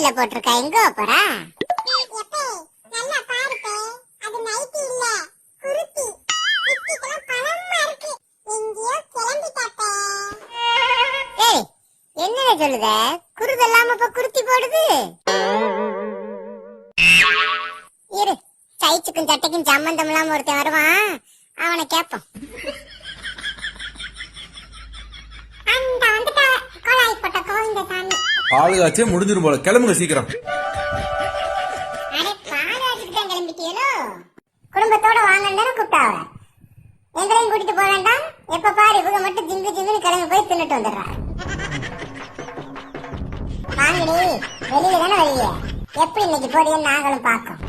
நைட்டில போட்டிருக்கா, எங்க போறா? ஏய், என்னடா சொல்லுத? குருதெல்லாம் இப்ப குருத்தி போடுது. இரு, சைச்சுக்கும் சட்டைக்கும் சம்பந்தம் இல்லாம ஒருத்தன் வருவான், அவனை கேப்போம். ஆளுகாச்சே முடிஞ்சிரும் போல, கிளம்புங்க சீக்கிரம். கிளம்பிட்டியலோ? குடும்பத்தோட வாங்கன்னு கூப்பிட்டாவ. எங்களையும் கூட்டிட்டு போக வேண்டாம். எப்ப பாரு இவங்க மட்டும் ஜிங்கு ஜிங்குன்னு கிளம்பி போய் தின்னுட்டு வந்துடுறா. வாங்கடி, வெளியில தானே வெளியே எப்படி இன்னைக்கு போறீங்கன்னு நாங்களும் பார்க்கோம்.